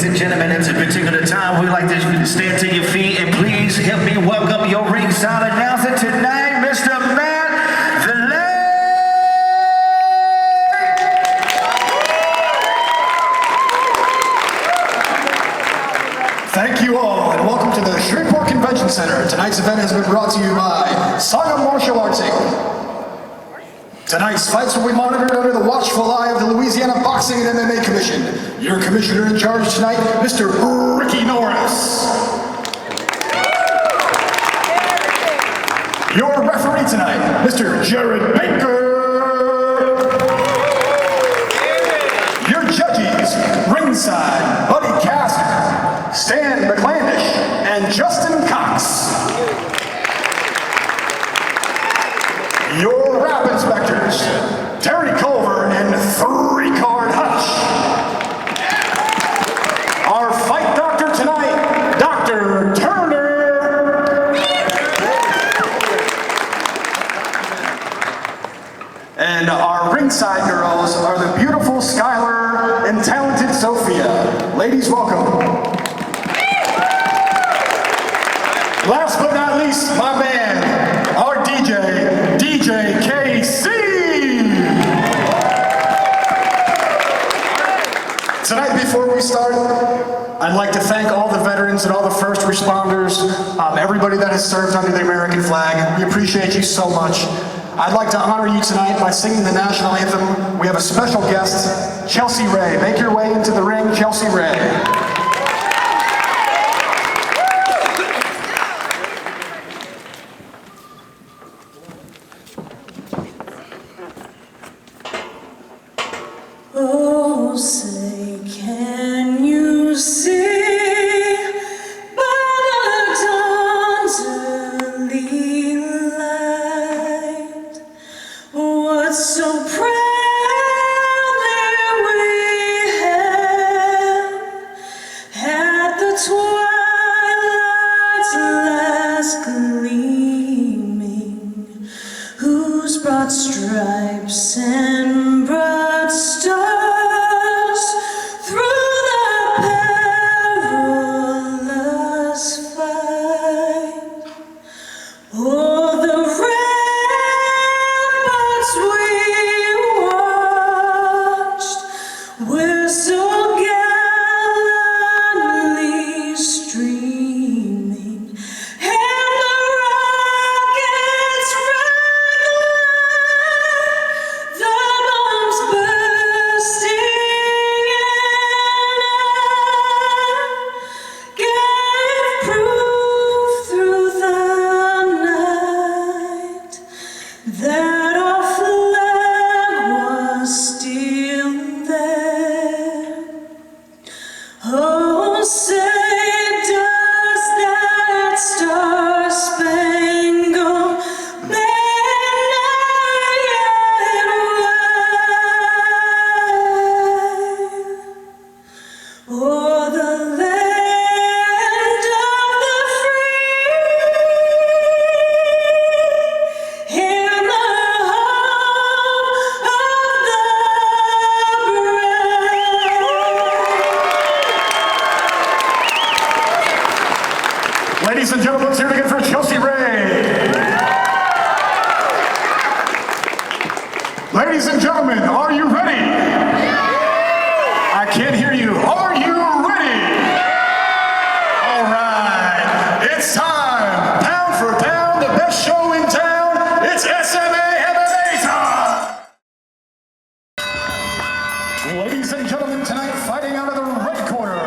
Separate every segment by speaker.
Speaker 1: ladies and gentlemen, it's a particular time we like to stand to your feet and please help me welcome your ringside announcer tonight, Mr. Matt the
Speaker 2: Thank you all, and welcome to the Shreveport Convention Center. Tonight's event has been brought to you by Saga Martial Arts Inc. Tonight's fights will be monitored under the watchful eye of the Louisiana Boxing and MMA Commission. Your commissioner in charge tonight, Mr. Ricky Norris. Your referee tonight, Mr. Jared Baker. Your judges, ringside, Buddy Casper, Stan McClandish, and Justin Cox. Your rap inspectors, Terry Culver and 3-Card Hutch. Our fight doctor tonight, Dr. Turner. And our ringside girls are the beautiful Skylar and talented Sophia. Ladies, welcome. Last but not least, my man, our DJ, DJ KC. Tonight, before we start, I'd like to thank all the veterans and all the first responders, everybody that has served under the American flag. We appreciate you so much. I'd like to honor you tonight by singing the national anthem. We have a special guest, Chelsea Ray. Make your way into the ring, Chelsea Ray.
Speaker 3: Oh, say, can you see by the dawn's early light what so proudly we held at the twilight's last gleaming, whose broad stripes and broad stars Ladies and gentlemen, let's hear it again for Chelsea Ray. Ladies and gentlemen, are you ready? I can't hear you. Are you ready? All right, it's time. Pound for pound, the best show in town. It's SMA MMA time. Ladies and gentlemen, tonight fighting out of the red corner,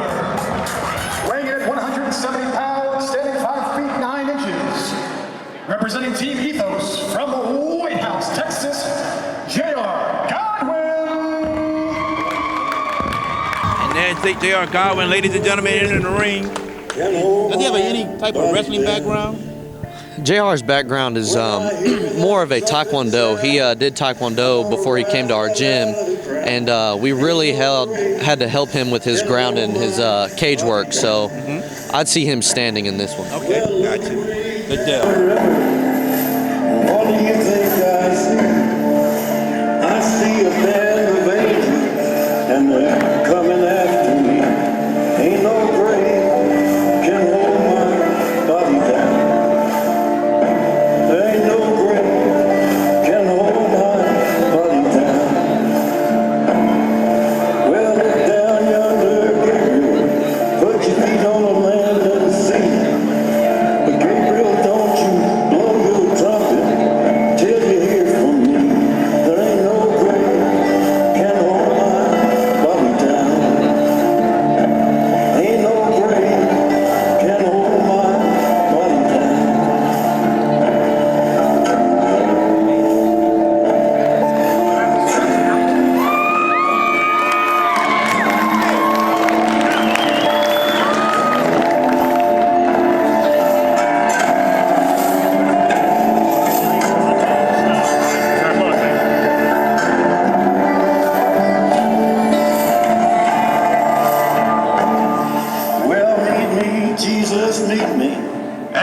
Speaker 3: weighing in at 170 pounds, standing 5 feet 9 inches, representing Team Ethos from White House, Texas, J.R. Godwin.
Speaker 4: And there's J.R. Godwin, ladies and gentlemen, in the ring. Does he have any type of wrestling background?
Speaker 5: JR's background is more of a taekwondo. He did taekwondo before he came to our gym, and we really had to help him with his ground and his cage work, so I'd see him standing in this one.
Speaker 4: Okay, gotcha. Good deal.
Speaker 6: What do you think I see? I see a band of angels, and they're coming after me. Ain't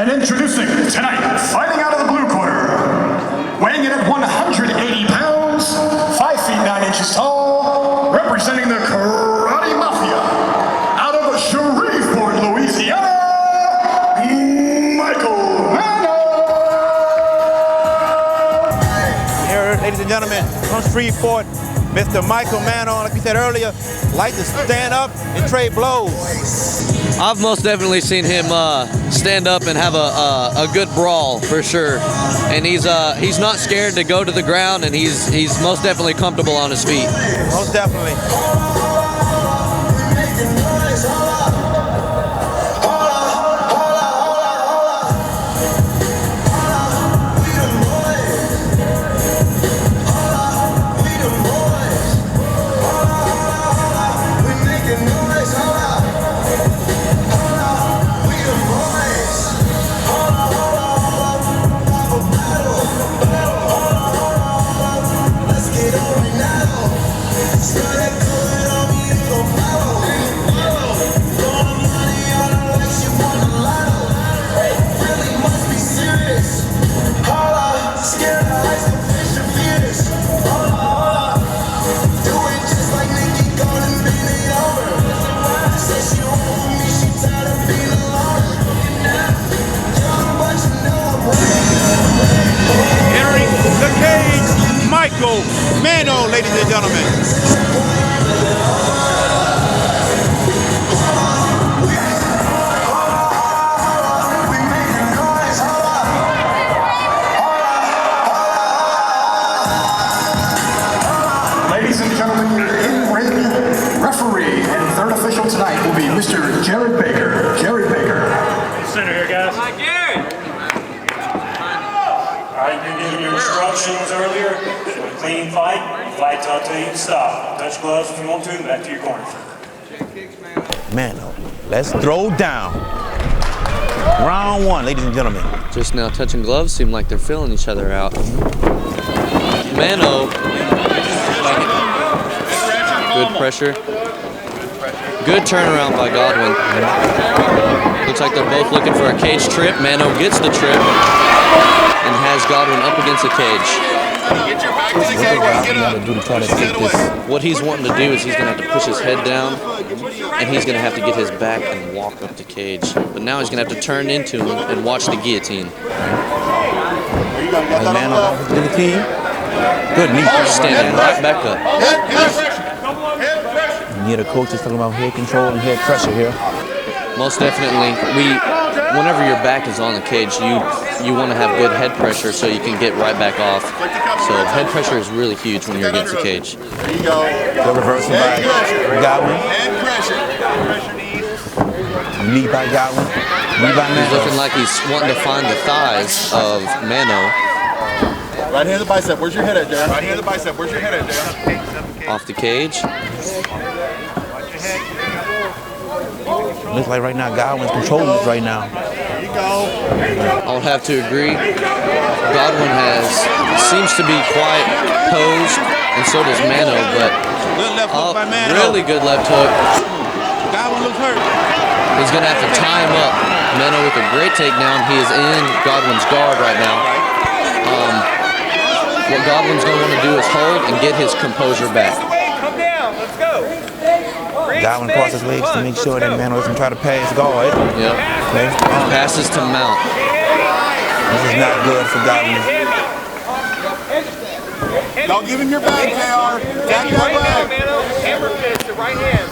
Speaker 3: And introducing tonight, fighting out of the blue corner, weighing in at 180 pounds, 5 feet 9 inches tall, representing the Karate Mafia, out of Shreveport, Louisiana, Mano.
Speaker 4: Here, ladies and gentlemen, from Shreveport, Mr. Michael Mano, like we said earlier, like to stand up and trade blows.
Speaker 5: I've most definitely seen him stand up and have a good brawl for sure, and he's not scared to go to the ground, and he's most definitely comfortable on his feet.
Speaker 4: Most definitely. Mano, ladies and gentlemen.
Speaker 3: Ladies and gentlemen, your in-ring referee and third official tonight will be Mr. Jared Baker. Jared Baker.
Speaker 7: Center here, guys.
Speaker 8: Hi, Gary.
Speaker 7: All right, you're giving your instructions earlier. Clean fight. Fight till I tell you to stop. Touch gloves if you want to. Back to your corner.
Speaker 4: Mano, let's throw down. Round one, ladies and gentlemen.
Speaker 5: Just now touching gloves, seem like they're filling each other out. Mano, good pressure. Good turnaround by Godwin. Looks like they're both looking for a cage trip. Mano gets the trip and has Godwin up against the cage. What he's wanting to do is he's going to have to push his head down, and he's going to have to get his back and walk up the cage. But now he's going to have to turn into him and watch the guillotine.
Speaker 4: Mano, good knee.
Speaker 5: Standing right back up.
Speaker 4: Yeah, the coach is talking about head control and head pressure here.
Speaker 5: Most definitely. Whenever your back is on the cage, you want to have good head pressure so you can get right back off. So head pressure is really huge when you're against the cage.
Speaker 4: There you go. The reversal by Godwin. Knee by Godwin. Knee by Mano.
Speaker 5: He's looking like he's wanting to find the thighs of Mano.
Speaker 9: Right hand of the bicep. Where's your head at, Darren? Right hand of the bicep. Where's your head at, Darren?
Speaker 5: Off the cage.
Speaker 4: Looks like right now Godwin's controlling it right now.
Speaker 9: There you go.
Speaker 5: I would have to agree. Godwin seems to be quite posed, and so does Mano, but really good left hook.
Speaker 4: Godwin looks hurt.
Speaker 5: He's going to have to tie him up. Mano with a great takedown. He is in Godwin's guard right now. What Godwin's going to want to do is hold and get his composure back.
Speaker 8: Come down. Let's go.
Speaker 4: Godwin crosses his legs to make sure that Mano doesn't try to pass guard.
Speaker 5: Yep.
Speaker 4: Okay.
Speaker 5: Passes to mount.
Speaker 4: This is not good for Godwin.
Speaker 9: Don't give him your back, JR. Tap that leg.
Speaker 8: Hammer fist, the right hand.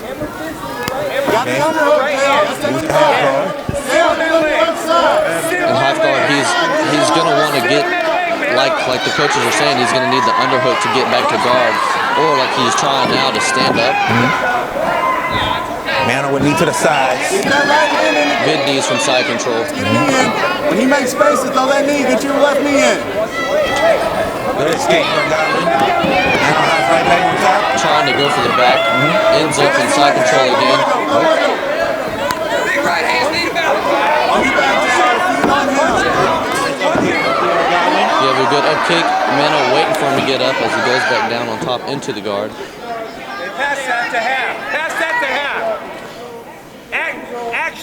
Speaker 9: Got the underhook, JR. Let's take it back. Down on the left side.
Speaker 5: In half guard, he's going to want to get, like the coaches are saying, he's going to need the underhook to get back to guard, or like he's trying now to stand up.
Speaker 4: Mano with knee to the side.
Speaker 5: Good knees from side control.
Speaker 9: When he makes spaces, throw that knee. Get your left knee in.
Speaker 4: Good escape from Godwin. Right back on top.
Speaker 5: Trying to go for the back. Ends up in side control again.
Speaker 8: Big right hand, lead him out.
Speaker 9: On your back, JR. Feet on him.
Speaker 5: You have a good up kick. Mano waiting for him to get up as he goes back down on top into the guard.
Speaker 8: Pass that to half. Pass that to half.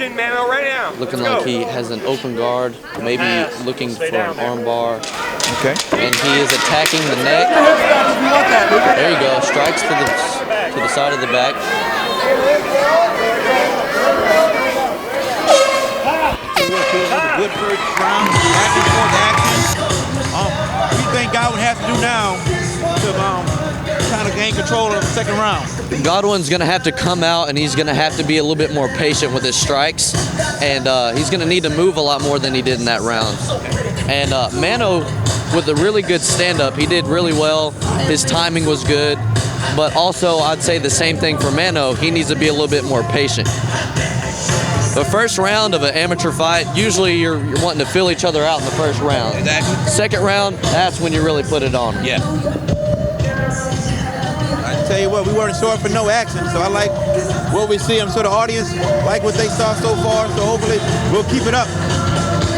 Speaker 8: action, Mano, right now.
Speaker 5: Looking like he has an open guard, maybe looking for an arm bar.
Speaker 4: Okay.
Speaker 5: And he is attacking the neck. There you go, strikes to the side of the back.
Speaker 4: Good first round, back and forth action. What do you think Godwin has to do now to kind of gain control of the second round?
Speaker 5: Godwin's going to have to come out and he's going to have to be a little bit more patient with his strikes. And he's going to need to move a lot more than he did in that round. And Mano, with a really good stand-up, he did really well. His timing was good. But also, I'd say the same thing for Mano. He needs to be a little bit more patient. The first round of an amateur fight, usually you're wanting to fill each other out in the first round.
Speaker 4: Exactly.
Speaker 5: Second round, that's when you really put it on.
Speaker 4: Yeah. I tell you what, we weren't short for no action, so I like what we see. I'm sure the audience like what they saw so far, so hopefully we'll keep it up.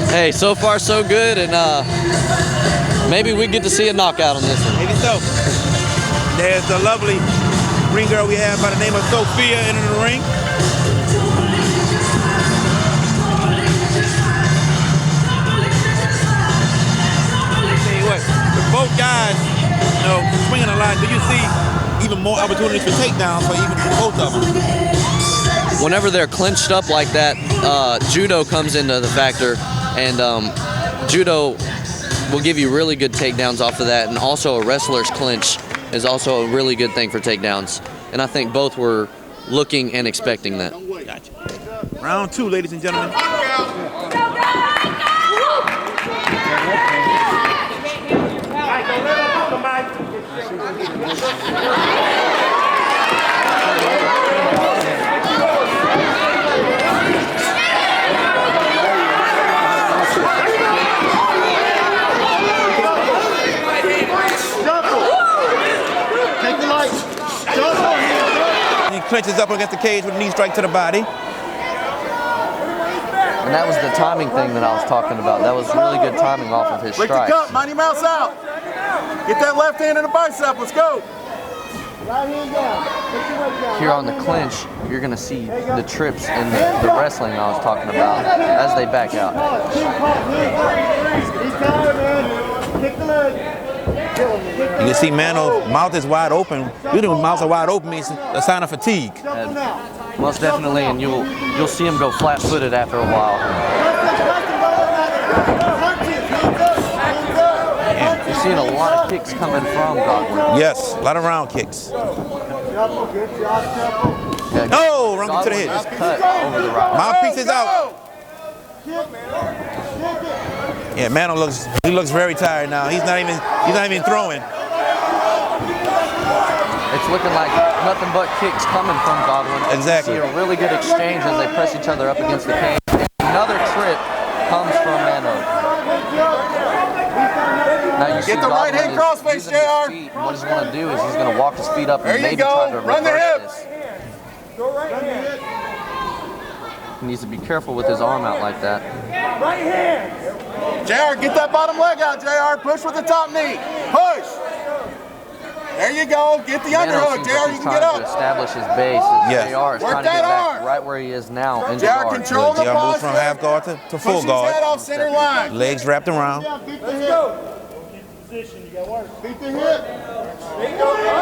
Speaker 5: Hey, so far so good, and maybe we get to see a knockout on this one.
Speaker 4: Maybe so. There's the lovely ring girl we have by the name of Sophia entering the ring. With both guys, swinging a lot, do you see even more opportunities for takedowns for even both of them?
Speaker 5: Whenever they're clinched up like that, judo comes into the factor, and judo will give you really good takedowns off of that, and also a wrestler's clinch is also a really good thing for takedowns. And I think both were looking and expecting that.
Speaker 4: Gotcha. Round two, ladies and gentlemen. He clinches up against the cage with a knee strike to the body.
Speaker 5: And that was the timing thing that I was talking about. That was really good timing off of his
Speaker 9: Break the
Speaker 5: strikes.
Speaker 9: cup, mind your mouse out. Get that left hand in the bicep, let's go.
Speaker 5: Here on the clinch, you're going to see the trips and the wrestling I was talking about as they back out.
Speaker 4: You can see Mano's mouth is wide open. Usually when mouths are wide open means a sign of fatigue.
Speaker 5: And most definitely, and you'll see him go flat-footed after a while. You're seeing a lot of kicks coming from Godwin.
Speaker 4: Yes, a lot of round kicks.
Speaker 5: Yeah,
Speaker 4: No, wrong to the head.
Speaker 5: just cut over the right.
Speaker 4: Mouthpiece is out. Yeah, Mano looks very tired now. He's not even throwing.
Speaker 5: It's looking like nothing but kicks coming from Godwin.
Speaker 4: Exactly.
Speaker 5: You see a really good exchange as they press each other up against the cage. Another trip comes from Mano. Now you see
Speaker 9: Get the right hand crossface, JR.
Speaker 5: What he's going to do is he's going to walk his feet up and maybe try to
Speaker 9: Run the
Speaker 5: reverse
Speaker 9: hip.
Speaker 5: this. He needs to be careful with his arm out like that.
Speaker 9: Right hand. JR, get that bottom leg out, JR. Push with the top knee. Push. There you go. Get the
Speaker 5: Mano
Speaker 9: underhook,
Speaker 5: seems
Speaker 9: JR.
Speaker 5: like
Speaker 9: You
Speaker 5: he's
Speaker 9: can get
Speaker 5: trying to
Speaker 9: up.
Speaker 5: establish his base.
Speaker 4: Yes.
Speaker 5: JR is
Speaker 9: Work
Speaker 5: trying to
Speaker 9: that
Speaker 5: get back
Speaker 9: arm.
Speaker 5: right where he is now into
Speaker 9: JR,
Speaker 5: guard.
Speaker 9: control the
Speaker 4: JR moves from
Speaker 9: posture.
Speaker 4: half guard to full
Speaker 9: Push his head
Speaker 4: guard.
Speaker 9: off center line.
Speaker 4: Legs wrapped around.
Speaker 9: Beat the hip. Beat the hip.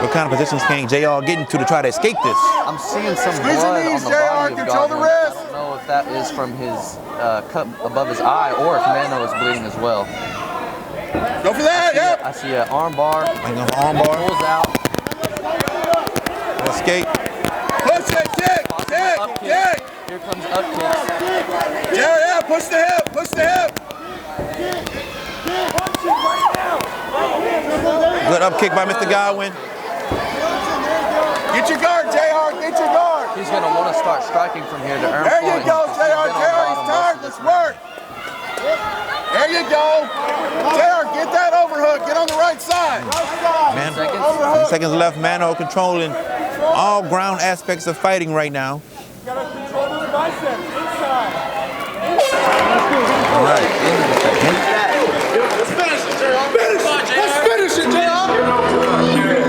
Speaker 4: What kind of positions can JR get into to try to escape this?
Speaker 5: I'm seeing some
Speaker 9: Squeeze your
Speaker 5: blood on
Speaker 9: knees,
Speaker 5: the
Speaker 9: JR.
Speaker 5: body of
Speaker 9: Control the
Speaker 5: Godwin.
Speaker 9: wrist.
Speaker 5: I don't know if that is from his cut above his eye or if Mano is bleeding as well.
Speaker 9: Go for that, yep.
Speaker 5: I see an arm bar.
Speaker 4: Arm bar.
Speaker 5: Pulls out.
Speaker 4: Escape.
Speaker 9: Push it, kick, kick, kick.
Speaker 5: Here comes up kicks.
Speaker 9: JR, yeah, push the hip, push the hip.
Speaker 4: Good up kick by Mr. Godwin.
Speaker 9: Get your guard, JR, get your guard.
Speaker 5: He's going to want to start striking from here to earn
Speaker 9: There
Speaker 5: points.
Speaker 9: you go,
Speaker 5: He's
Speaker 9: JR,
Speaker 5: been on
Speaker 9: JR,
Speaker 5: bottom
Speaker 9: he's
Speaker 5: most
Speaker 9: tired,
Speaker 5: of
Speaker 9: let's
Speaker 5: this
Speaker 9: work. There you go. JR, get that overhook, get on the right side.
Speaker 4: Man,
Speaker 5: Seconds.
Speaker 4: seconds left. Mano controlling all ground aspects of fighting right now.
Speaker 9: Gotta control those biceps, inside.
Speaker 4: All right.
Speaker 9: Let's finish it, JR. Let's finish it, JR.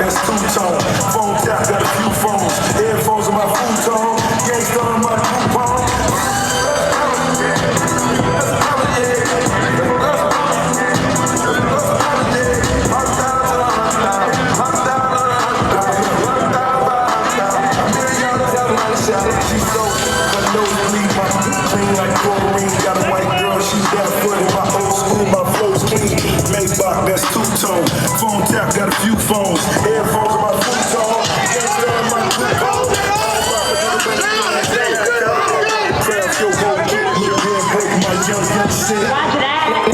Speaker 6: that's two-tone. Phone tap, got a few phones. Headphones on my futon. Gangsta on my coupon. She's so nosebleed, my clean like chlorine. Got a white girl, she barefoot in my old school. My flow's clean. Maybach, that's two-tone. Phone tap, got a few phones. Headphones on my futon. Gangsta on my coupon.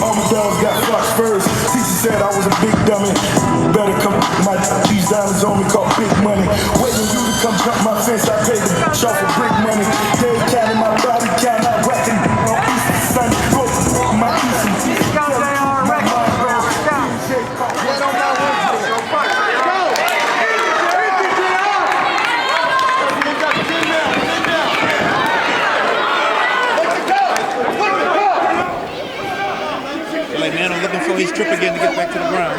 Speaker 6: All my dogs got flux furs. Teacher said I was a big dummy. Better come, my these diamonds on me called big money. Waiting you to come cut my fence, I paid the shop for brick money. Day counting my body count, I'm racking on Easter Sunday. My Easter
Speaker 4: Mano looking for his trip again to get back to the ground.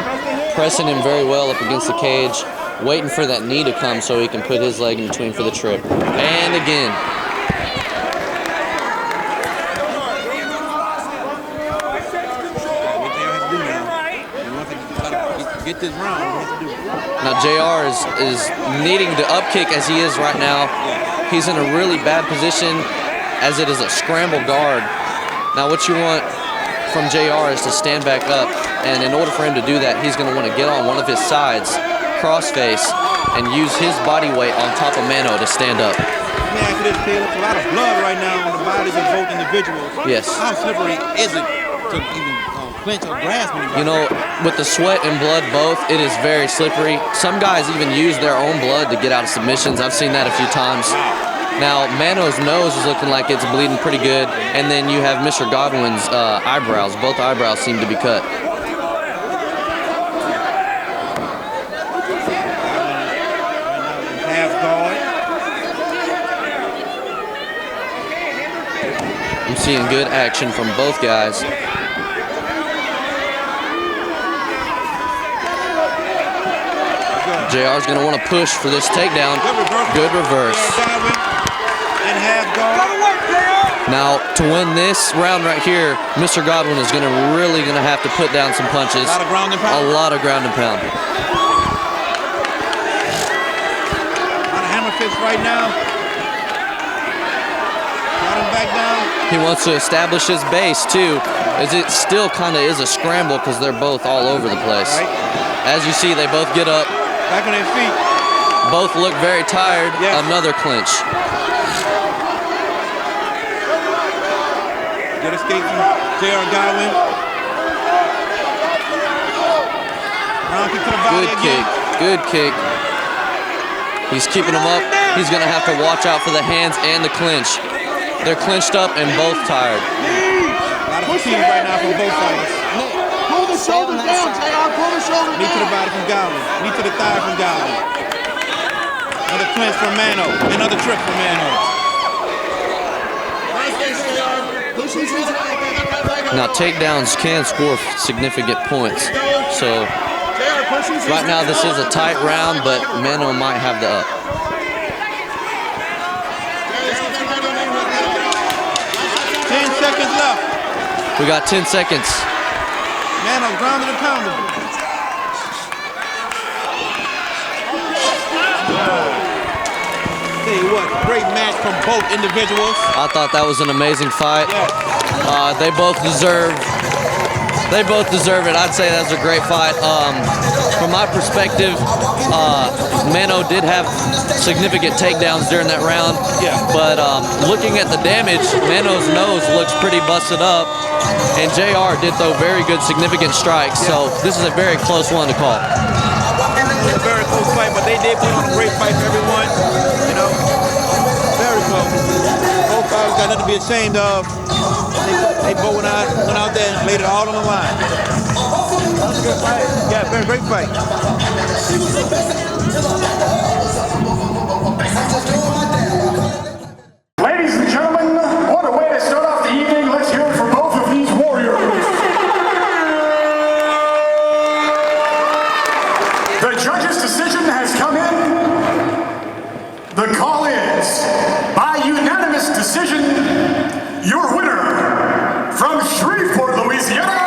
Speaker 5: Pressing him very well up against the cage, waiting for that knee to come so he can put his leg in between for the trip. And again.
Speaker 4: Get this round.
Speaker 5: Now JR is needing to upkick as he is right now. He's in a really bad position as it is a scramble guard. Now what you want from JR is to stand back up, and in order for him to do that, he's going to want to get on one of his sides, cross-face, and use his body weight on top of Mano to stand up.
Speaker 4: Let me ask you this, Caleb. A lot of blood right now on the bodies of both individuals.
Speaker 5: Yes.
Speaker 4: How slippery is it to even clinch or grasp anybody?
Speaker 5: You know, with the sweat and blood both, it is very slippery. Some guys even use their own blood to get out of submissions. I've seen that a few times. Now, Mano's nose is looking like it's bleeding pretty good, and then you have Mr. Godwin's eyebrows. Both eyebrows seem to be cut.
Speaker 4: Half guard.
Speaker 5: I'm seeing good action from both guys. JR's going to want to push for this takedown. Good reverse. Now, to win this round right here, Mr. Godwin is really going to have to put down some punches.
Speaker 4: A lot of ground and pound.
Speaker 5: A lot of ground and pound.
Speaker 4: A lot of hammer fists right now. Got him back down.
Speaker 5: He wants to establish his base, too, as it still kind of is a scramble because they're both all over the place. As you see, they both get up.
Speaker 4: Back on their feet.
Speaker 5: Both look very tired.
Speaker 4: Yes.
Speaker 5: Another clinch.
Speaker 4: Good escape from J.R. Godwin. Round kick to the body again.
Speaker 5: Good kick. He's keeping him up. He's going to have to watch out for the hands and the clinch. They're clinched up and both tired.
Speaker 4: A lot of fatigue right now from both fighters.
Speaker 9: Pull the shoulders down, JR. Pull the shoulders down.
Speaker 4: Knee to the body from Godwin. Knee to the thigh from Godwin. Another clinch from Mano. Another trip from Mano.
Speaker 5: Now, takedowns can score significant points. So, right now this is a tight round, but Mano might have the up. We got 10 seconds.
Speaker 4: Mano grounded and pounded. Tell you what, great match from both individuals.
Speaker 5: I thought that was an amazing fight. They both deserve it. I'd say that was a great fight. From my perspective, Mano did have significant takedowns during that round. But looking at the damage, Mano's nose looks pretty busted up. And JR did throw very good significant strikes. So this is a very close one to call.
Speaker 4: It was a very close fight, but they did put on a great fight for everyone. You know, very close. Both fighters got nothing to be ashamed of. They both went out there and laid it all on the line. That was a good fight. Yeah, very great fight.
Speaker 3: Ladies and gentlemen, what a way to start off the evening. Let's hear it for both of these warriors. The judge's decision has come in. The call is, by unanimous decision, your winner from Shreveport, Louisiana,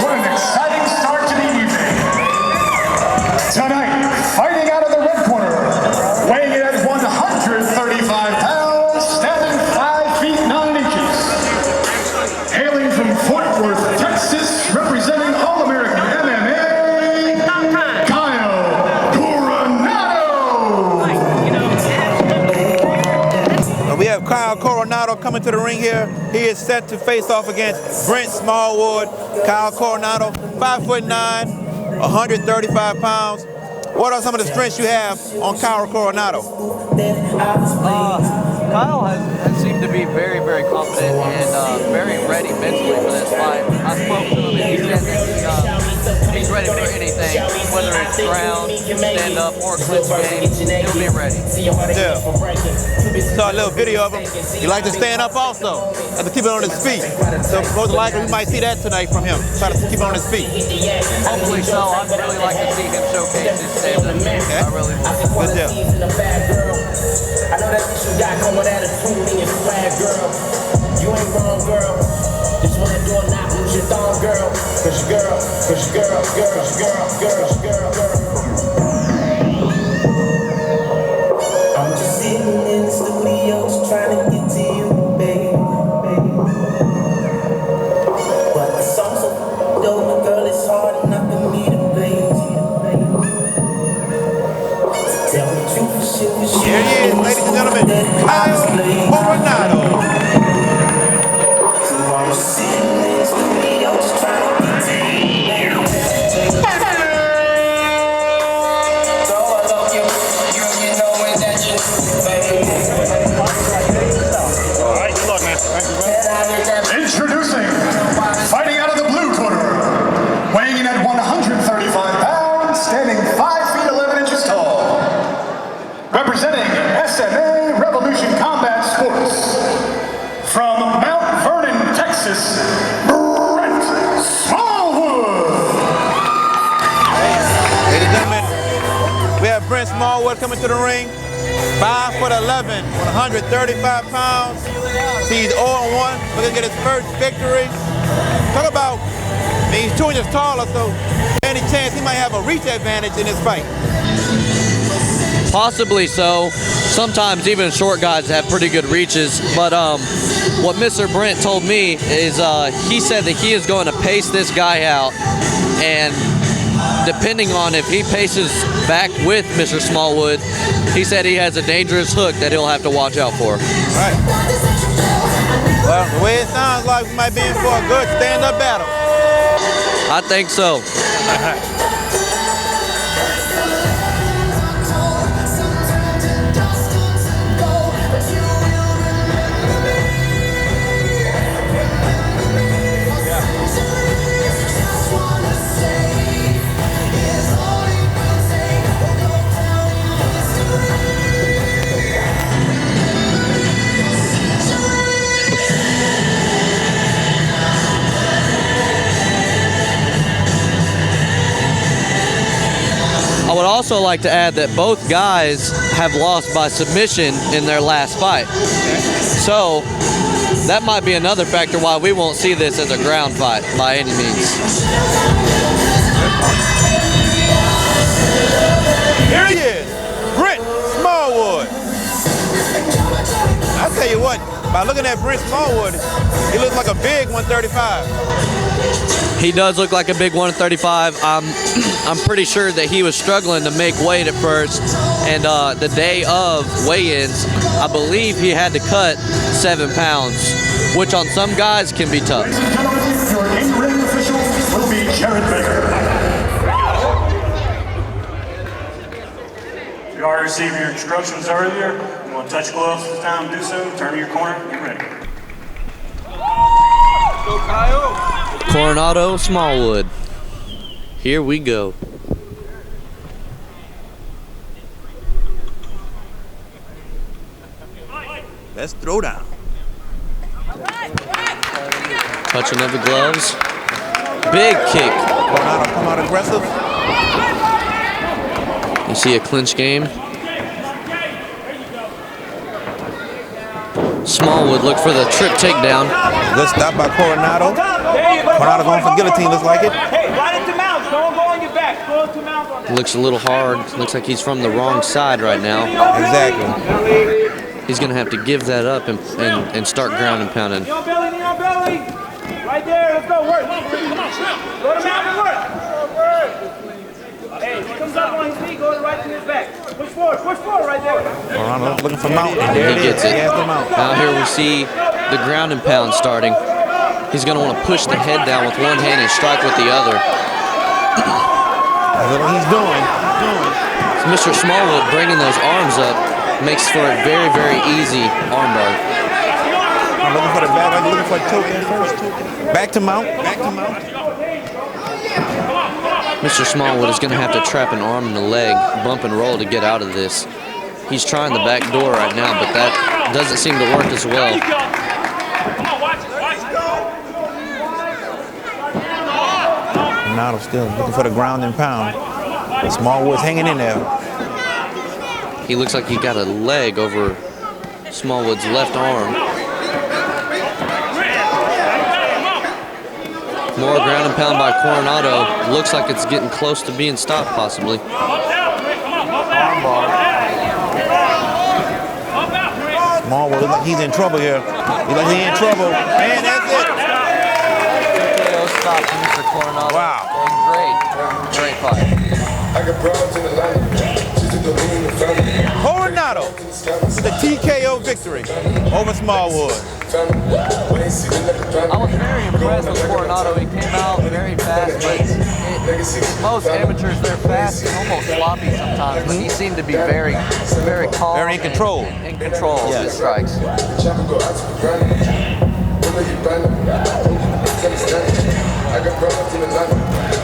Speaker 3: What an exciting start to the evening. Tonight, fighting out of the red corner, weighing in at 135 pounds, standing 5 feet 9 inches. Hailing from Fort Worth, Texas, representing All-American MMA, Coronado!
Speaker 4: We have Kyle Coronado coming to the ring here. He is set to face off against Brent Smallwood. Kyle Coronado, 5'9", 135 pounds. What are some of the strengths you have on Kyle Coronado?
Speaker 5: Kyle has seemed to be very, very confident and very ready mentally for this fight. I spoke to him and he said that he's ready for anything, whether it's ground, stand up, or clinch game, he'll be ready.
Speaker 4: Yeah. Saw a little video of him. He likes to stand up also, and to keep it on his feet. So most likely we might see that tonight from him, try to keep it on his feet.
Speaker 5: Hopefully so. I'd really like to see him showcase his stamina.
Speaker 4: Okay.
Speaker 5: I really would.
Speaker 4: Good deal.
Speaker 10: I know that's what you got coming at us, in your swag, girl. You ain't wrong, girl. Just wanna do it, not lose your thumb, girl. Cause your girl, I'm just sitting in the studio, just trying to get to you, baby. But the song's so dope, girl, it's hard enough for me to play. Tell the truth, shit was shit.
Speaker 4: Here he is, ladies and gentlemen, Kyle Coronado.
Speaker 10: So I'm just sitting in the studio, just trying to get to you, baby. So I love you, you know when that you, baby.
Speaker 7: All right, good luck, man.
Speaker 3: Introducing, fighting out of the blue corner, weighing in at 135 pounds, standing 5 feet 11 inches tall. Representing SMA Revolution Combat Sports, from Mount Vernon, Texas, Brent Smallwood.
Speaker 4: Ladies and gentlemen, we have Brent Smallwood coming to the ring. 5'11", 135 pounds. He's 0-1, looking to get his first victory. Talk about, he's 2 inches taller, so any chance he might have a reach advantage in this fight.
Speaker 5: Possibly so. Sometimes even short guys have pretty good reaches, but what Mr. Brent told me is he said that he is going to pace this guy out, and depending on if he paces back with Mr. Smallwood, he said he has a dangerous hook that he'll have to watch out for.
Speaker 4: Right. Well, the way it sounds like we might be in for a good stand-up battle.
Speaker 5: I think so. I would also like to add that both guys have lost by submission in their last fight. So that might be another factor why we won't see this as a ground fight by any means.
Speaker 4: Here he is, Brent Smallwood. I tell you what, by looking at Brent Smallwood, he looks like a big 135.
Speaker 5: He does look like a big 135. I'm pretty sure that he was struggling to make weight at first, and the day of weigh-ins, I believe he had to cut 7 pounds, which on some guys can be tough.
Speaker 3: Ladies and gentlemen, your in-ring official will be Jared Baker.
Speaker 7: You already received your instructions earlier. You want to touch gloves this time, do so. Turn to your corner, get ready.
Speaker 5: Coronado, Smallwood. Here we go.
Speaker 4: Let's throw down.
Speaker 5: Touching of the gloves. Big kick.
Speaker 4: Coronado come out aggressive.
Speaker 5: You see a clinch game. Smallwood look for the trip takedown.
Speaker 4: Good stop by Coronado. Coronado going for guillotine, looks like it.
Speaker 8: Hey, right into mount. Don't go on your back. Go into mount on that.
Speaker 5: Looks a little hard. Looks like he's from the wrong side right now.
Speaker 4: Exactly.
Speaker 5: He's going to have to give that up and start ground and pounding.
Speaker 8: Knee on belly, knee on belly. Right there. Let's go. Work. Go to mount and work. Hey, he comes up on his knee. Go right to his back. Push forward right there.
Speaker 4: Coronado looking for mount.
Speaker 5: He gets it.
Speaker 4: He has the mount.
Speaker 5: Now here we see the ground and pound starting. He's going to want to push the head down with one hand and strike with the other.
Speaker 4: That's what he's doing.
Speaker 5: So Mr. Smallwood bringing those arms up makes for a very, very easy armbar.
Speaker 4: I'm looking for the back. I'm looking for a choke in first. Back to mount. Back to mount.
Speaker 5: Mr. Smallwood is going to have to trap an arm in the leg, bump and roll to get out of this. He's trying the back door right now, but that doesn't seem to work as well.
Speaker 4: Ronaldo still looking for the ground and pound. Smallwood's hanging in there.
Speaker 5: He looks like he got a leg over Smallwood's left arm. More ground and pound by Coronado. Looks like it's getting close to being stopped, possibly.
Speaker 4: Smallwood looks like he's in trouble here. He's like he's in trouble. And that's it.
Speaker 5: TKO stop from Mr. Coronado.
Speaker 4: Wow.
Speaker 5: Great fight.
Speaker 4: Coronado with the TKO victory over Smallwood.
Speaker 5: I was very impressed with Coronado. He came out very fast, but most amateurs, they're fast and almost sloppy sometimes, but he seemed to be very, very calm.
Speaker 4: Very in control.
Speaker 5: In control of his strikes.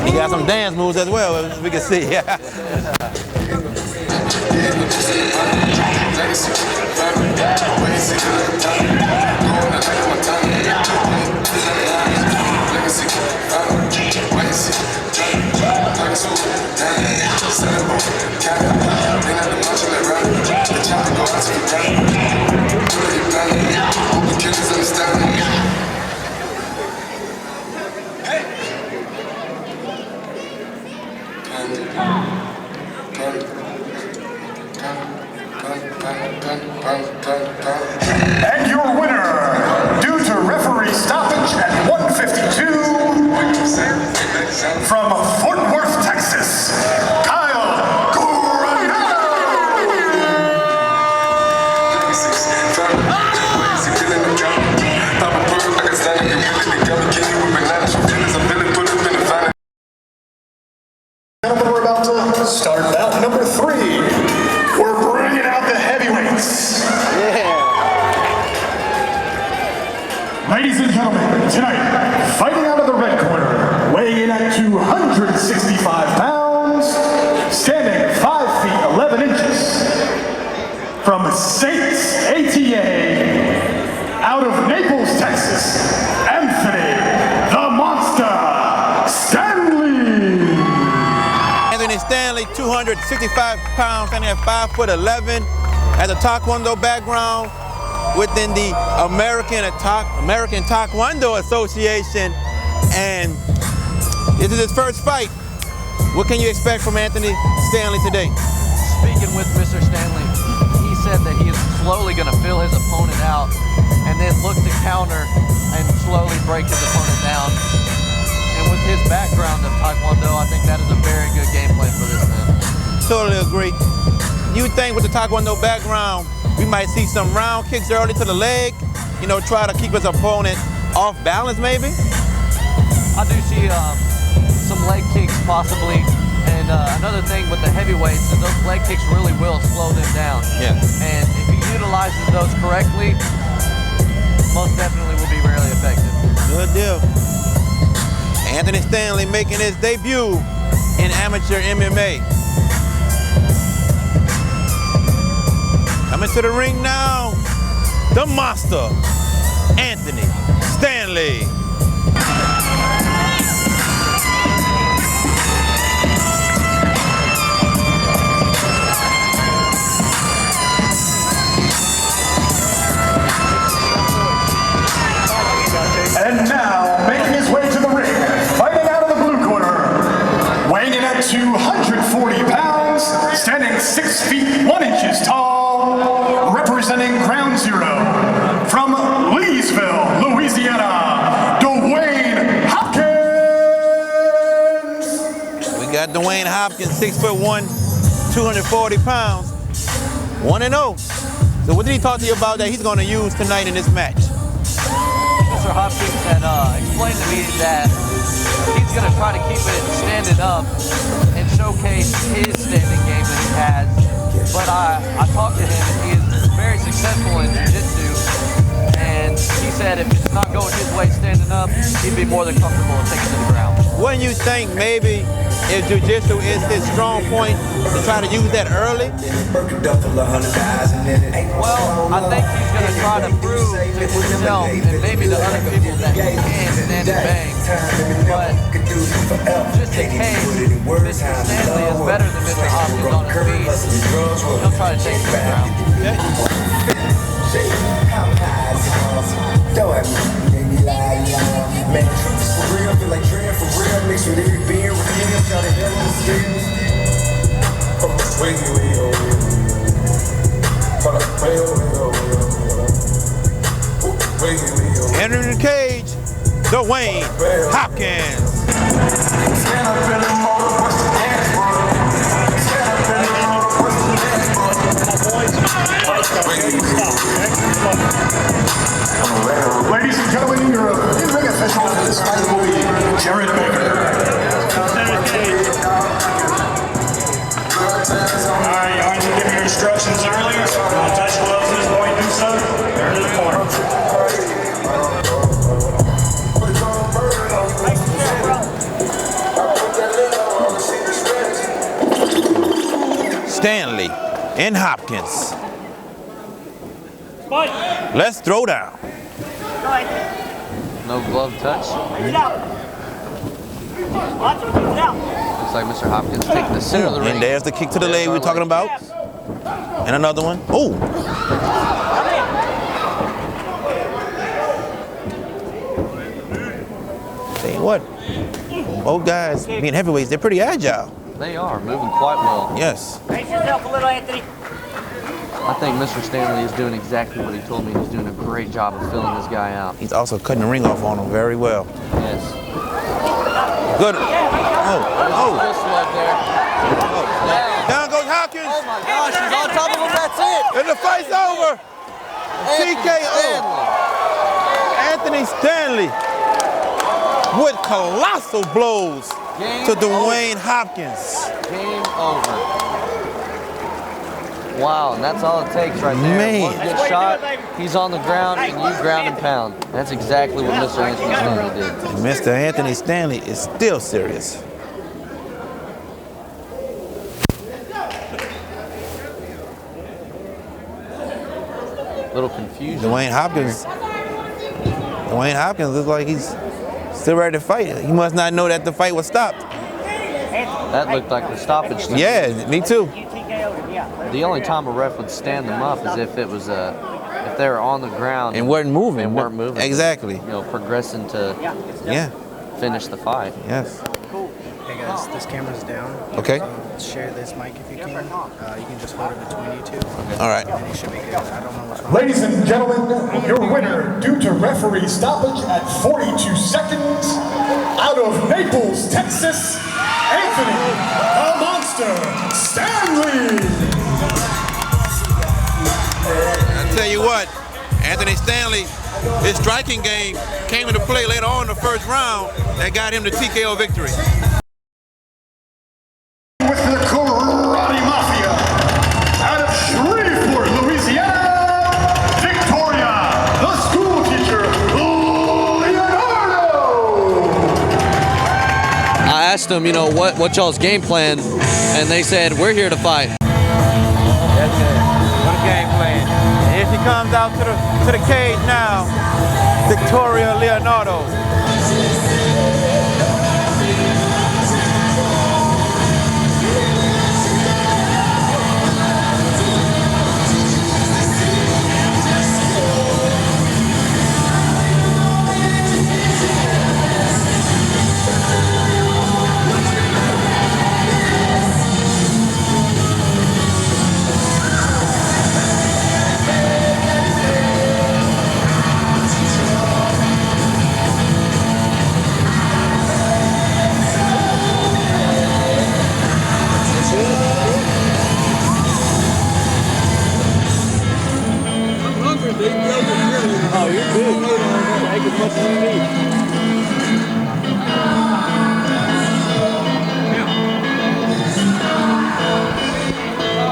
Speaker 4: He got some dance moves as well, as we can see.
Speaker 3: And your winner, due to referee stoppage at 152, from Fort Worth, Texas, Kyle Coronado. Gentlemen, we're about to start bout number 3. We're bringing out the heavyweights. Ladies and gentlemen, tonight, fighting out of the red corner, weighing in at 265 pounds, standing 5 feet 11 inches, from Saints ATA, out of Naples, Texas, Anthony the Monster Stanley.
Speaker 4: Anthony Stanley, 265 pounds, standing at 5'11", has a Taekwondo background within the American Taekwondo Association, and this is his first fight. What can you expect from Anthony Stanley today?
Speaker 5: Speaking with Mr. Stanley, he said that he is slowly going to fill his opponent out and then look to counter and slowly break his opponent down. And with his background of Taekwondo, I think that is a very good game plan for this man.
Speaker 4: Totally agree. You think with the Taekwondo background, we might see some round kicks early to the leg, you know, try to keep his opponent off balance maybe?
Speaker 5: I do see some leg kicks possibly, and another thing with the heavyweights is those leg kicks really will slow them down.
Speaker 4: Yeah.
Speaker 5: And if he utilizes those correctly, most definitely will be really effective.
Speaker 4: Good deal. Anthony Stanley making his debut in amateur MMA. Coming to the ring now, the monster, Anthony Stanley.
Speaker 3: And now, making his way to the ring, fighting out of the blue corner, weighing in at 240 pounds, standing 6 feet 1 inches tall, representing Ground Zero, from Leesville, Louisiana, Dwayne Hopkins!
Speaker 4: We got Dwayne Hopkins, 6'1", 240 pounds, 1-0. So what did he talk to you about that he's going to use tonight in this match?
Speaker 5: Mr. Hopkins had explained to me that he's going to try to keep it standing up and showcase his standing game that he has. But I talked to him, and he is very successful in jiu-jitsu. And he said if it's not going his way standing up, he'd be more than comfortable in taking it to the ground.
Speaker 4: Wouldn't you think maybe if jiu-jitsu is his strong point, to try to use that early?
Speaker 5: Well, I think he's going to try to prove to himself and maybe to other people that he can stand and bang. But just in case Mr. Stanley is better than Mr. Hopkins on his feet, he'll try to take it to the ground.
Speaker 4: Entering the cage, Dwayne Hopkins.
Speaker 3: Ladies and gentlemen, your in-ring official for this fight will be Jared Baker.
Speaker 7: Alright, you aren't giving your instructions earlier. If you want to touch gloves this way, do so. There to the corner.
Speaker 4: Stanley and Hopkins. Let's throw down.
Speaker 5: No glove touch. Looks like Mr. Hopkins taking the center of the ring.
Speaker 4: And there's the kick to the leg we were talking about. And another one. Oh! Tell you what, both guys being heavyweights, they're pretty agile.
Speaker 5: They are moving quite well.
Speaker 4: Yes.
Speaker 8: Brace yourself a little, Anthony.
Speaker 5: I think Mr. Stanley is doing exactly what he told me. He's doing a great job of filling this guy out.
Speaker 4: He's also cutting the ring off on him very well.
Speaker 5: Yes.
Speaker 4: Good. Oh.
Speaker 5: Just right there.
Speaker 4: Down goes Hopkins.
Speaker 5: Oh my gosh, he's on top of him. That's it.
Speaker 4: And the fight's over. TKO. Anthony Stanley with colossal blows to Dwayne Hopkins.
Speaker 5: Game over. Wow, and that's all it takes right there.
Speaker 4: Man.
Speaker 5: One good shot, he's on the ground, and you ground and pound. That's exactly what Mr. Anthony Stanley did.
Speaker 4: And Mr. Anthony Stanley is still serious.
Speaker 5: Little confusion.
Speaker 4: Dwayne Hopkins looks like he's still ready to fight. He must not know that the fight was stopped.
Speaker 5: That looked like the stoppage.
Speaker 4: Yeah, me too.
Speaker 5: The only time a ref would stand them up is if it was if they were on the ground
Speaker 4: And weren't moving. Exactly.
Speaker 5: You know, progressing to finish the fight.
Speaker 4: Yes.
Speaker 11: Hey guys, this camera's down.
Speaker 4: Okay.
Speaker 11: Share this mic if you can. You can just hold it between you two.
Speaker 4: All right.
Speaker 11: And you should be good. I don't know what's wrong.
Speaker 3: Ladies and gentlemen, your winner due to referee stoppage at 42 seconds, out of Naples, Texas, Anthony the Monster Stanley.
Speaker 4: I tell you what, Anthony Stanley, his striking game came into play later on in the first round that got him the TKO victory.
Speaker 3: With the Karate Mafia, out of Shreveport, Louisiana, Victoria, the school teacher, Leonardo.
Speaker 5: I asked them, you know, what y'all's game plan, and they said, we're here to fight.
Speaker 4: That's it. What a game plan. His Here she comes out to the cage now. Victoria Leonardo.
Speaker 8: Oh, you're good. Make as much as you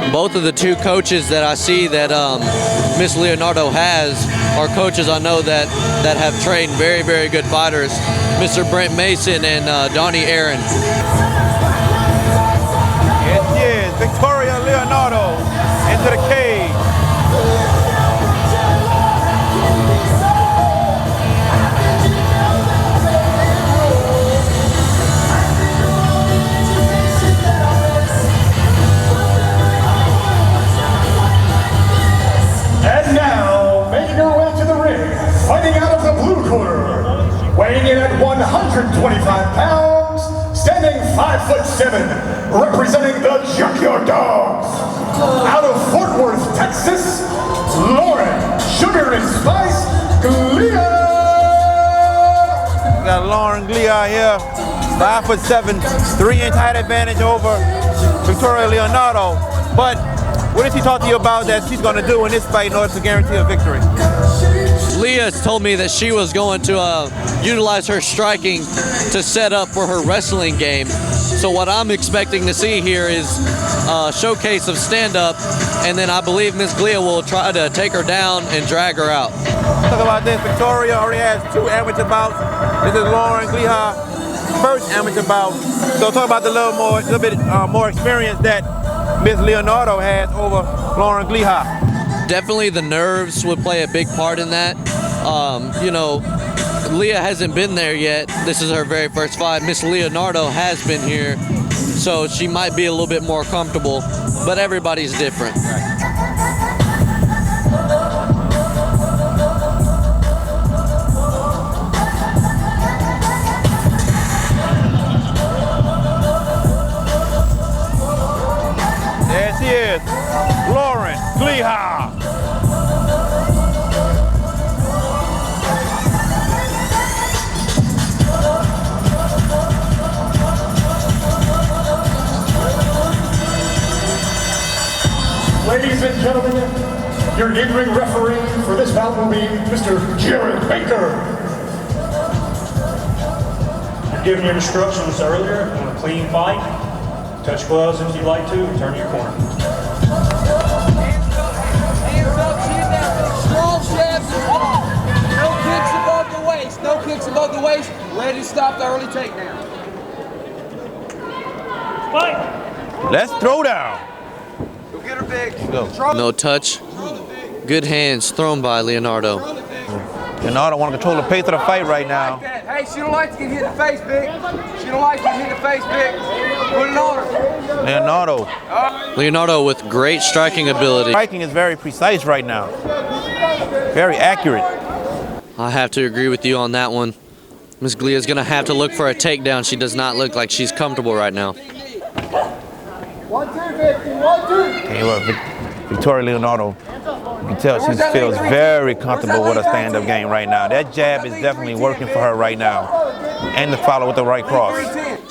Speaker 8: need.
Speaker 5: Both of the two coaches that I see that Miss Leonardo has are coaches I know that have trained very, very good fighters, Mr. Brent Mason and Donnie Aaron.
Speaker 4: Yes, she is. Victoria Leonardo into the cage.
Speaker 3: And now, making her way to the ring, fighting out of the blue corner, weighing in at 125 pounds, standing 5'7", representing the Junkyard Dogs. Out of Fort Worth, Texas, Lauren Sugar and Spice Glia.
Speaker 4: Got Lauren Glia here, 5'7", 3-inch height advantage over Victoria Leonardo. But what did she talk to you about that she's going to do in this fight in order to guarantee a victory?
Speaker 5: Leah told me that she was going to utilize her striking to set up for her wrestling game. So what I'm expecting to see here is a showcase of stand-up, and then I believe Miss Glia will try to take her down and drag her out.
Speaker 4: Talk about this. Victoria already has 2 amateur bouts. This is Lauren Glia's first amateur bout. So talk about the little bit more experience that Miss Leonardo has over Lauren Glia.
Speaker 5: Definitely the nerves would play a big part in that. You know, Leah hasn't been there yet. This is her very first fight. Miss Leonardo has been here, so she might be a little bit more comfortable, but everybody's different.
Speaker 4: There she is, Lauren Glia.
Speaker 3: Ladies and gentlemen, your in-ring referee for this bout will be Mr. Jared Baker.
Speaker 7: You're given your instructions earlier on a clean fight. Touch gloves if you'd like to, and turn to your corner.
Speaker 12: Hands up, chin down. Strong jabs and block. No kicks above the waist. No kicks above the waist. Ready to stop the early takedown.
Speaker 7: Fight!
Speaker 4: Let's throw down.
Speaker 12: Go get her big.
Speaker 4: Go.
Speaker 5: No touch. Good hands thrown by Leonardo.
Speaker 4: Leonardo want to control the pace of the fight right now.
Speaker 12: Hey, she don't like to get hit in the face, big. She don't like to get hit in the face, big. Put it on her.
Speaker 5: Leonardo with great striking ability.
Speaker 4: Striking is very precise right now. Very accurate.
Speaker 5: I have to agree with you on that one. Miss Glia is going to have to look for a takedown. She does not look like she's comfortable right now.
Speaker 12: 1, 2, Vicky. 1, 2.
Speaker 4: Hey, look, Victoria Leonardo, you can tell she feels very comfortable with her stand-up game right now. That jab is definitely working for her right now. And to follow with the right cross.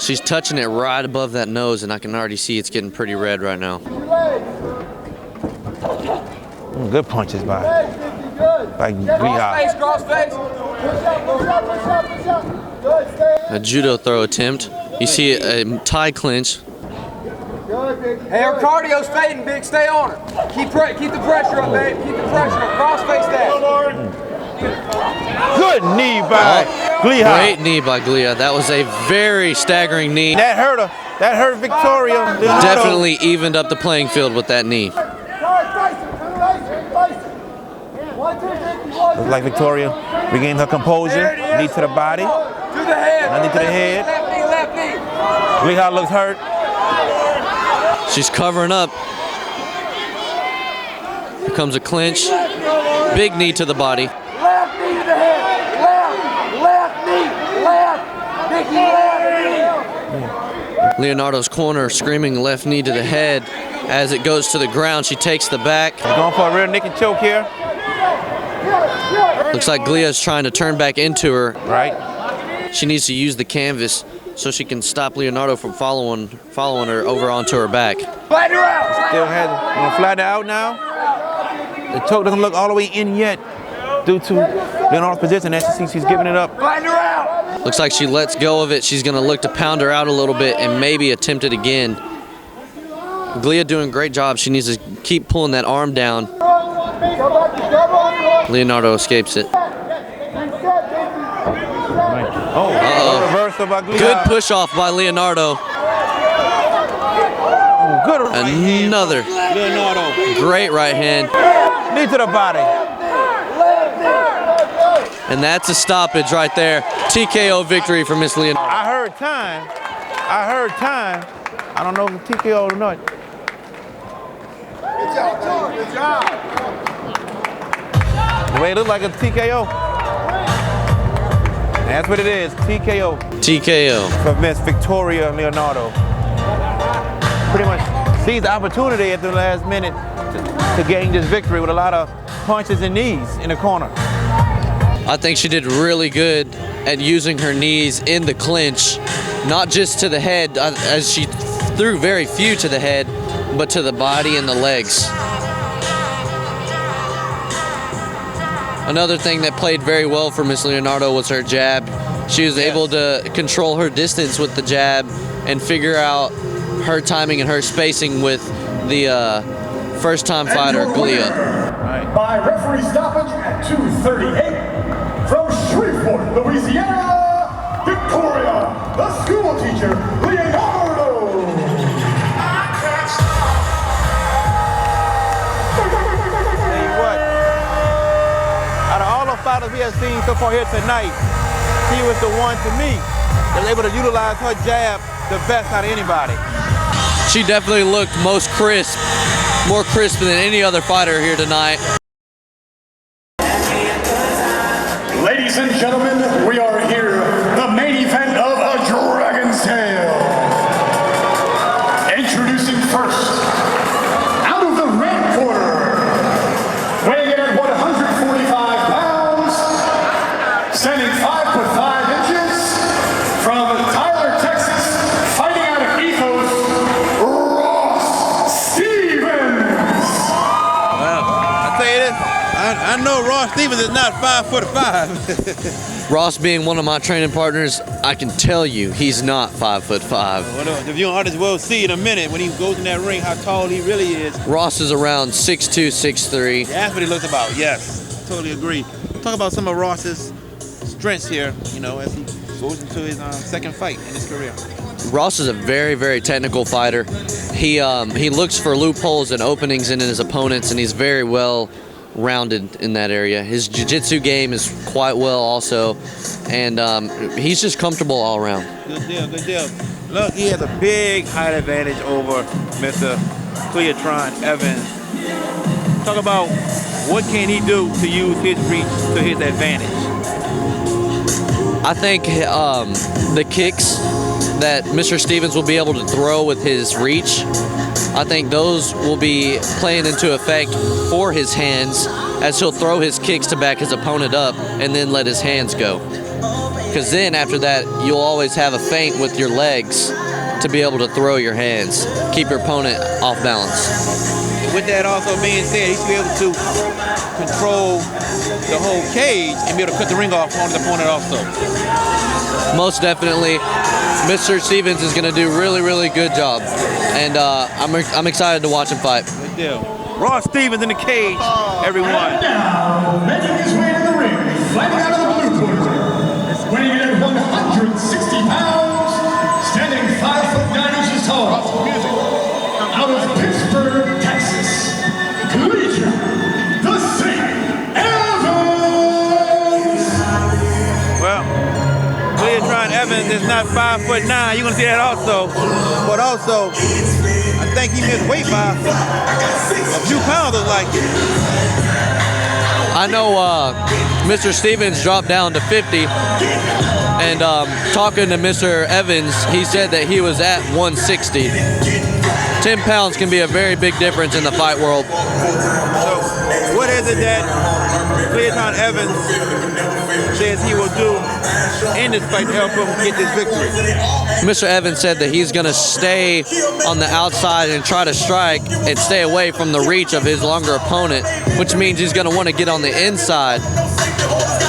Speaker 5: She's touching it right above that nose, and I can already see it's getting pretty red right now.
Speaker 4: Good punches by Glia.
Speaker 12: Cross face.
Speaker 5: A judo throw attempt. You see a tie clinch.
Speaker 12: Hey, her cardio's fading, big. Stay on her. Keep the pressure up, babe. Keep the pressure up. Cross face that.
Speaker 4: Good knee by Glia.
Speaker 5: Great knee by Glia. That was a very staggering knee.
Speaker 4: That hurt her. That hurt Victoria Leonardo.
Speaker 5: Definitely evened up the playing field with that knee.
Speaker 4: Looks like Victoria regained her composure. Knee to the body.
Speaker 12: To the head.
Speaker 4: Knee to the head.
Speaker 12: Left knee.
Speaker 4: Leah looks hurt.
Speaker 5: She's covering up. Here comes a clinch. Big knee to the body.
Speaker 12: Left knee to the head. Left knee. Left. Mickey, left knee.
Speaker 5: Leonardo's corner screaming left knee to the head. As it goes to the ground, she takes the back.
Speaker 4: Going for a rear neck and choke here.
Speaker 5: Looks like Glia's trying to turn back into her.
Speaker 4: Right.
Speaker 5: She needs to use the canvas so she can stop Leonardo from following her over onto her back.
Speaker 12: Flatten her out.
Speaker 4: Still has it. Gonna flatten her out now. The choke doesn't look all the way in yet due to Leonardo's position as she sees she's giving it up.
Speaker 12: Flatten her out.
Speaker 5: Looks like she lets go of it. She's gonna look to pound her out a little bit and maybe attempt it again. Glia doing a great job. She needs to keep pulling that arm down. Leonardo escapes it.
Speaker 4: Oh, reversal by Glia.
Speaker 5: Good push off by Leonardo.
Speaker 4: Good
Speaker 5: Another
Speaker 4: Leonardo.
Speaker 5: Great right hand.
Speaker 4: Knee to the body.
Speaker 5: And that's a stoppage right there. TKO victory for Miss Leonardo.
Speaker 4: I heard time. I don't know if it's TKO or not.
Speaker 9: Good job.
Speaker 4: The way it looked like a TKO. That's what it is, TKO.
Speaker 5: TKO.
Speaker 4: For Miss Victoria Leonardo. Pretty much seized the opportunity at the last minute to gain this victory with a lot of punches and knees in the corner.
Speaker 5: I think she did really good at using her knees in the clinch, not just to the head, as she threw very few to the head, but to the body and the legs. Another thing that played very well for Miss Leonardo was her jab. She was able to control her distance with the jab and figure out her timing and her spacing with the first-time fighter, Glia.
Speaker 3: By referee stoppage at 2:38, from Shreveport, Louisiana, Victoria, the school teacher, Leonardo.
Speaker 4: Tell you what, out of all the fighters we have seen so far here tonight, she was the one to me that was able to utilize her jab the best out of anybody.
Speaker 5: She definitely looked most crisp, more crisp than any other fighter here tonight.
Speaker 3: Ladies and gentlemen, we are here, the main event of A Dragon's Tale. Introducing first, out of the red corner, weighing in at 145 pounds, standing 5'5" from Tyler, Texas, fighting out of Ethos, Ross Stevens.
Speaker 4: Well, I tell you this, I know Ross Stevens is not 5'5".
Speaker 5: Ross being one of my training partners, I can tell you he's not 5'5".
Speaker 4: Well, the viewing audience will see in a minute when he goes in that ring how tall he really is.
Speaker 5: Ross is around 6'2", 6'3".
Speaker 4: That's what he looks about, yes. Totally agree. Talk about some of Ross's strengths here, you know, as he goes into his second fight in his career.
Speaker 5: Ross is a very, very technical fighter. He looks for loopholes and openings in his opponents, and he's very well rounded in that area. His jiu-jitsu game is quite well also, and he's just comfortable all around.
Speaker 4: Good deal, good deal. Look, he has a big height advantage over Mr. Cleotron Evans. Talk about what can he do to use his reach to his advantage.
Speaker 5: I think the kicks that Mr. Stevens will be able to throw with his reach, I think those will be playing into effect for his hands as he'll throw his kicks to back his opponent up and then let his hands go. Because then after that, you'll always have a feint with your legs to be able to throw your hands, keep your opponent off balance.
Speaker 4: With that also being said, he should be able to control the whole cage and be able to cut the ring off on his opponent also.
Speaker 5: Most definitely, Mr. Stevens is going to do really, really good job, and I'm excited to watch him fight.
Speaker 4: Good deal. Ross Stevens in the cage, everyone.
Speaker 3: And now, making his way to the ring, fighting out of the blue corner, weighing in at 160 pounds, standing 5'9" tall, out of Pittsburgh, Texas, Collegiate, the Saint Evans.
Speaker 4: is not 5'9". You're gonna see that also. But also, I think he missed weight by a few pounds, like it.
Speaker 5: I know Mr. Stevens dropped down to 50, and talking to Mr. Evans, he said that he was at 160. 10 pounds can be a very big difference in the fight world.
Speaker 4: So, what is it that Cleotron Evans says he will do in this fight to help him get this victory?
Speaker 5: Mr. Evans said that he's going to stay on the outside and try to strike and stay away from the reach of his longer opponent, which means he's going to want to get on the inside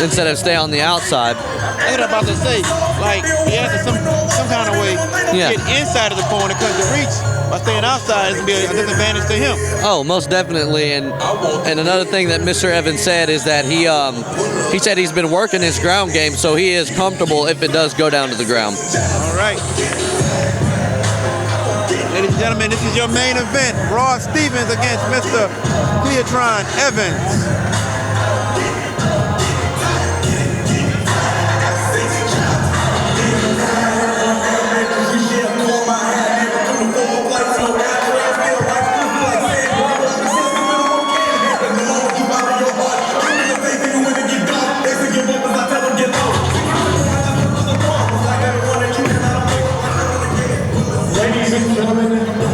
Speaker 5: instead of stay on the outside.
Speaker 4: That's what I'm about to say. Like, he has to some kind of way get inside of the opponent, because the reach by staying outside is going to be a disadvantage to him.
Speaker 5: Oh, most definitely. And another thing that Mr. Evans said is that he said he's been working his ground game, so he is comfortable if it does go down to the ground.
Speaker 4: All right. Ladies and gentlemen, this is your main event. Ross Stevens against Mr. Cleotron Evans.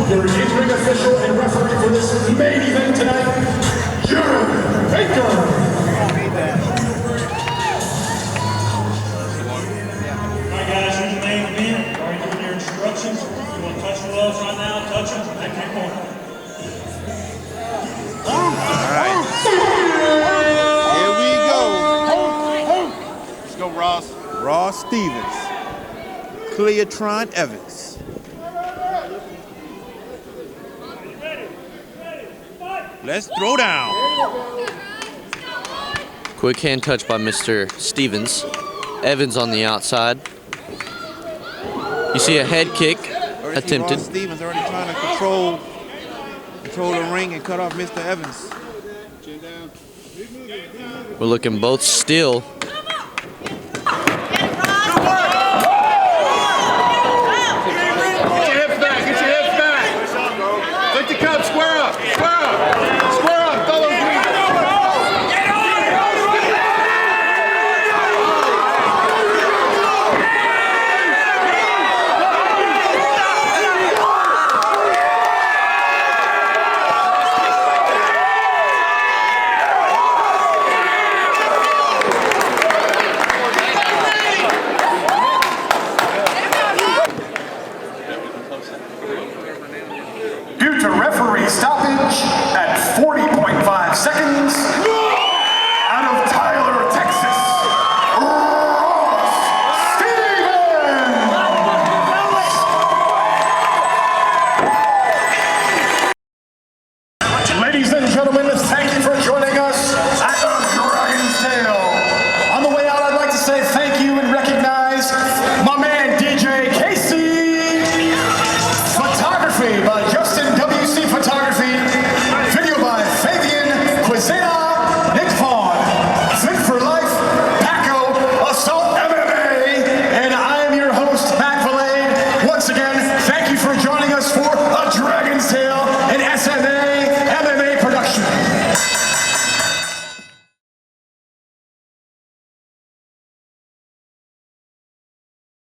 Speaker 3: Your in-ring official and referee for this main event tonight, Jeremy Baker.
Speaker 7: Alright guys, here's the main event. Already doing your instructions. If you want to touch the gloves right now, touch them. Back to your corner.
Speaker 4: Alright. Here we go. Let's go, Ross. Ross Stevens. Cleotron Evans. Let's throw down.
Speaker 5: Quick hand touch by Mr. Stevens. Evans on the outside. You see a head kick attempted.
Speaker 4: Ross Stevens already trying to control the ring and cut off Mr. Evans.
Speaker 5: We're looking both still.
Speaker 3: Due to referee stoppage at 40.5 seconds, out of Tyler, Texas, Ross Stevens! Ladies and gentlemen, thank you for joining us at the Dragon's Tail. On the way out, I'd like to say thank you and recognize my man DJ Casey. Photography by Justin WC Photography. Video by Favian, Quezada, Vaughn. Fit for Life, Paco, Assault MMA. And I am your host, Matt Vallade. Once again, thank you for joining